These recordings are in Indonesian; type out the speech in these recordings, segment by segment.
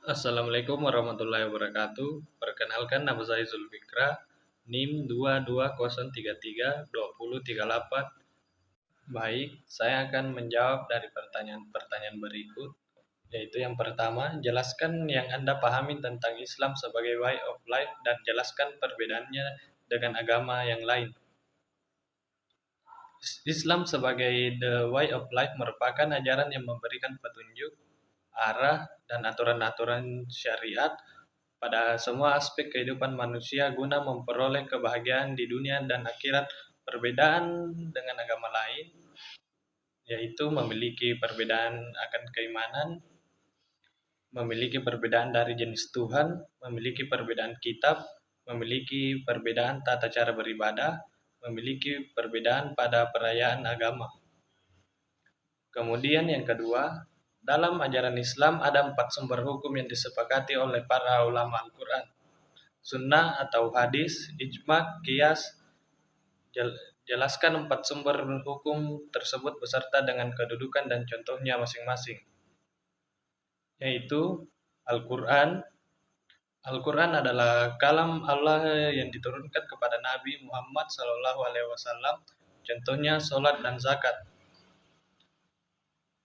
Assalamualaikum warahmatullahi wabarakatuh. Perkenalkan, nama saya Zulfikra, NIM 2203320038. Baik, saya akan menjawab dari pertanyaan-pertanyaan berikut, yaitu yang pertama, jelaskan yang Anda pahami tentang Islam sebagai way of life dan jelaskan perbedaannya dengan agama yang lain. Islam sebagai the way of life merupakan ajaran yang memberikan petunjuk, arah, dan aturan-aturan syariat pada semua aspek kehidupan manusia guna memperoleh kebahagiaan di dunia dan akhirat. Perbedaan dengan agama lain yaitu memiliki perbedaan akan keimanan, memiliki perbedaan dari jenis Tuhan, memiliki perbedaan kitab, memiliki perbedaan tata cara beribadah, memiliki perbedaan pada perayaan agama. Kemudian yang kedua, dalam ajaran Islam ada 4 sumber hukum yang disepakati oleh para ulama Al-Quran, sunnah atau hadis, ijma, qiyas. Jelaskan 4 sumber hukum tersebut beserta dengan kedudukan dan contohnya masing-masing, yaitu Al-Quran. Al-Quran adalah kalam Allah yang diturunkan kepada Nabi Muhammad SAW. Contohnya sholat dan zakat.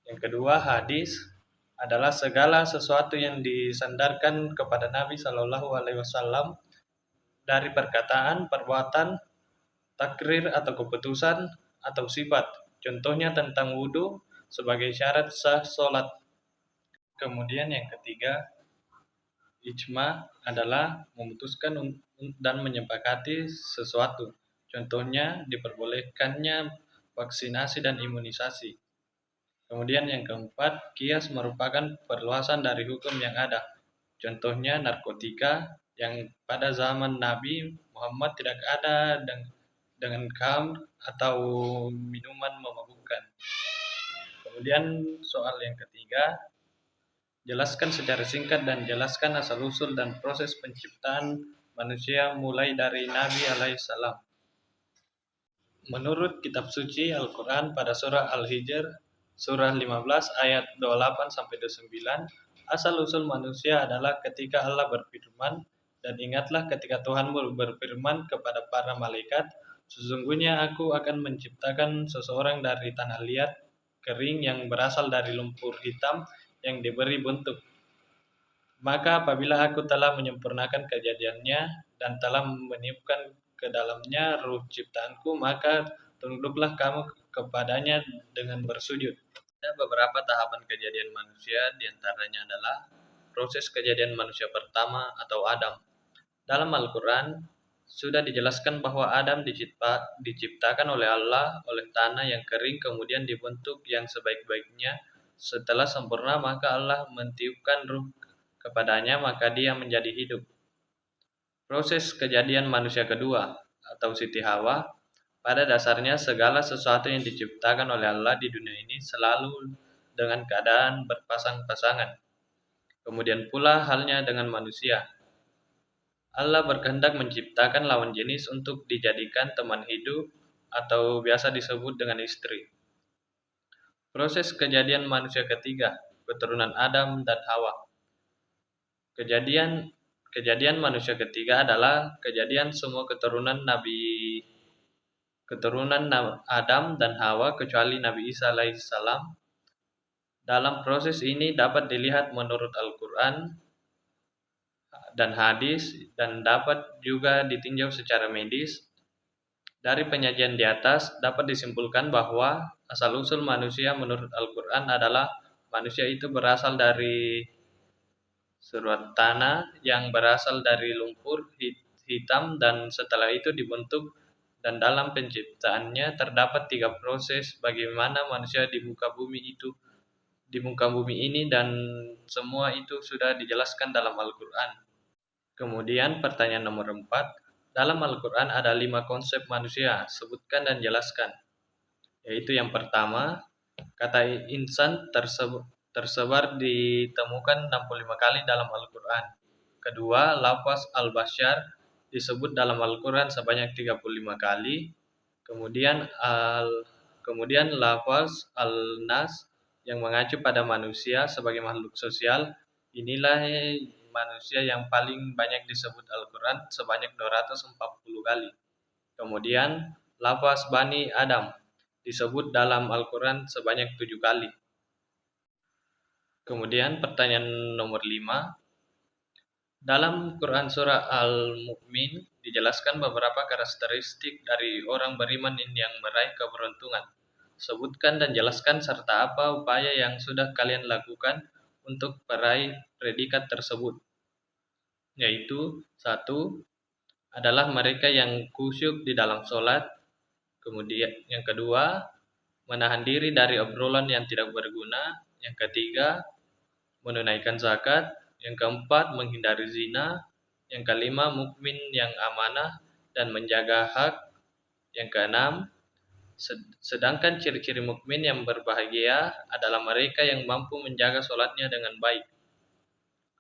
Yang kedua, hadis adalah segala sesuatu yang disandarkan kepada Nabi SAW dari perkataan, perbuatan, takrir atau keputusan, atau sifat. Contohnya tentang wudhu sebagai syarat sah sholat. Kemudian yang ketiga, ijma adalah memutuskan dan menyepakati sesuatu. Contohnya diperbolehkannya vaksinasi dan imunisasi. Kemudian yang keempat, qiyas merupakan perluasan dari hukum yang ada. Contohnya narkotika yang pada zaman Nabi Muhammad tidak ada dengan khamr atau minuman memabukkan. Kemudian soal yang ketiga, jelaskan secara singkat dan jelaskan asal-usul dan proses penciptaan manusia mulai dari Nabi alaihissalam. Menurut kitab suci Al-Quran pada surah Al-Hijr, surah 15 ayat 28-29, asal-usul manusia adalah ketika Allah berfirman, dan ingatlah ketika Tuhanmu berfirman kepada para malaikat, sesungguhnya aku akan menciptakan seseorang dari tanah liat, kering yang berasal dari lumpur hitam yang diberi bentuk. Maka apabila aku telah menyempurnakan kejadiannya dan telah meniupkan ke dalamnya ruh ciptaanku, maka tunduklah kamu kepadanya dengan bersujud. Ada beberapa tahapan kejadian manusia, diantaranya adalah proses kejadian manusia pertama atau Adam. Dalam Al-Quran sudah dijelaskan bahwa Adam diciptakan oleh Allah oleh tanah yang kering, kemudian dibentuk yang sebaik-baiknya. Setelah sempurna, maka Allah mentiupkan ruh kepadanya, maka dia menjadi hidup. Proses kejadian manusia kedua atau Siti Hawa, pada dasarnya segala sesuatu yang diciptakan oleh Allah di dunia ini selalu dengan keadaan berpasang-pasangan. Kemudian pula halnya dengan manusia. Allah berkehendak menciptakan lawan jenis untuk dijadikan teman hidup atau biasa disebut dengan istri. Proses kejadian manusia ketiga, keturunan Adam dan Hawa. Kejadian manusia ketiga adalah kejadian semua keturunan Adam dan Hawa kecuali Nabi Isa alaihissalam. Dalam proses ini dapat dilihat menurut Al-Quran dan hadis dan dapat juga ditinjau secara medis. Dari penyajian di atas dapat disimpulkan bahwa asal-usul manusia menurut Al-Quran adalah manusia itu berasal dari surat tanah yang berasal dari lumpur hitam dan setelah itu dibentuk, dan dalam penciptaannya terdapat 3 proses bagaimana manusia di muka bumi ini dan semua itu sudah dijelaskan dalam Al-Quran. Kemudian pertanyaan nomor 4, dalam Al-Quran ada 5 konsep manusia, sebutkan dan jelaskan. Yaitu yang pertama, kata insan tersebar ditemukan 65 kali dalam Al-Quran. Kedua, lafaz al-bashar disebut dalam Al-Quran sebanyak 35 kali. Kemudian lafaz al-nas yang mengacu pada manusia sebagai makhluk sosial Inilah manusia yang paling banyak disebut Al-Quran sebanyak 240 kali. Kemudian, lafaz Bani Adam disebut dalam Al-Quran sebanyak 7 kali. Kemudian pertanyaan nomor 5. Dalam Quran Surah Al-Mu'min dijelaskan beberapa karakteristik dari orang beriman yang meraih keberuntungan. Sebutkan dan jelaskan serta apa upaya yang sudah kalian lakukan untuk meraih predikat tersebut. Yaitu, 1. Adalah mereka yang khusyuk di dalam sholat. Kemudian yang kedua, menahan diri dari obrolan yang tidak berguna. Yang ketiga, menunaikan zakat. Yang keempat, menghindari zina. Yang kelima, mukmin yang amanah dan menjaga hak. Yang keenam, sedangkan ciri-ciri mukmin yang berbahagia adalah mereka yang mampu menjaga sholatnya dengan baik.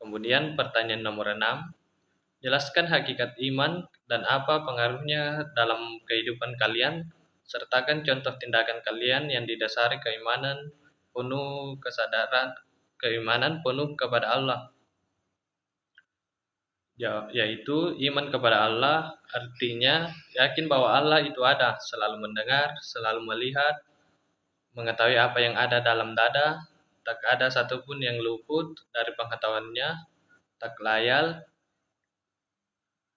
Kemudian pertanyaan nomor 6. Jelaskan hakikat iman dan apa pengaruhnya dalam kehidupan kalian. Sertakan contoh tindakan kalian yang didasari keimanan penuh kepada Allah. Yaitu iman kepada Allah artinya yakin bahwa Allah itu ada, selalu mendengar, selalu melihat, mengetahui apa yang ada dalam dada, tak ada satupun yang luput dari pengetahuannya, tak layal.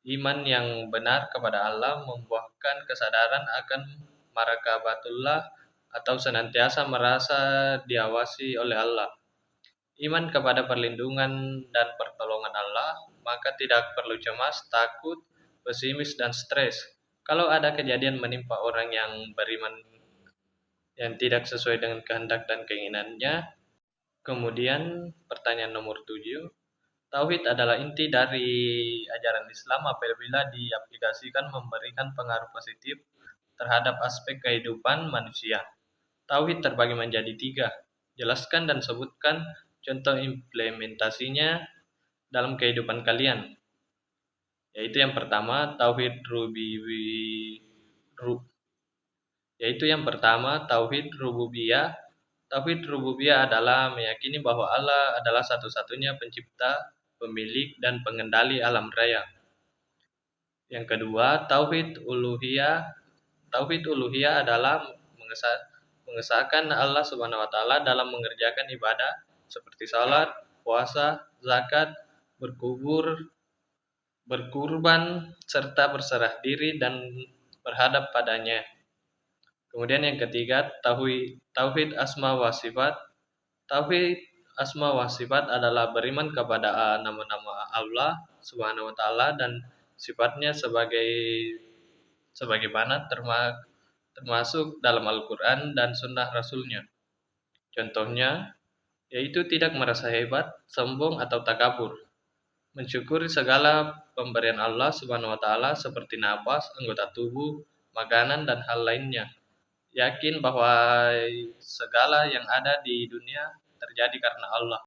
Iman yang benar kepada Allah membuahkan kesadaran akan marakabatullah atau senantiasa merasa diawasi oleh Allah. Iman kepada perlindungan dan pertolongan Allah, maka tidak perlu cemas, takut, pesimis, dan stres. Kalau ada kejadian menimpa orang yang beriman yang tidak sesuai dengan kehendak dan keinginannya. Kemudian pertanyaan nomor 7. Tauhid adalah inti dari ajaran Islam apabila diaplikasikan memberikan pengaruh positif terhadap aspek kehidupan manusia. Tauhid terbagi menjadi 3. Jelaskan dan sebutkan contoh implementasinya dalam kehidupan kalian. Yaitu yang pertama, tauhid rububiyah. Tauhid rububiyah adalah meyakini bahwa Allah adalah satu-satunya pencipta, pemilik, dan pengendali alam raya. Yang kedua, tauhid uluhiyah. Tauhid uluhiyah adalah mengesahkan Allah Subhanahu wa taala dalam mengerjakan ibadah seperti salat, puasa, zakat, berkurban, serta berserah diri dan berhadap padanya. Kemudian yang ketiga, tauhid asma wa sifat. Tauhid asma wa sifat adalah beriman kepada nama-nama Allah Subhanahu wa taala dan sifatnya sebagaimana termasuk dalam Al-Quran dan Sunnah Rasulnya. Contohnya, yaitu tidak merasa hebat, sombong, atau takabur. Mensyukuri segala pemberian Allah Subhanahu wa taala seperti napas, anggota tubuh, makanan, dan hal lainnya. Yakin bahwa segala yang ada di dunia terjadi karena Allah.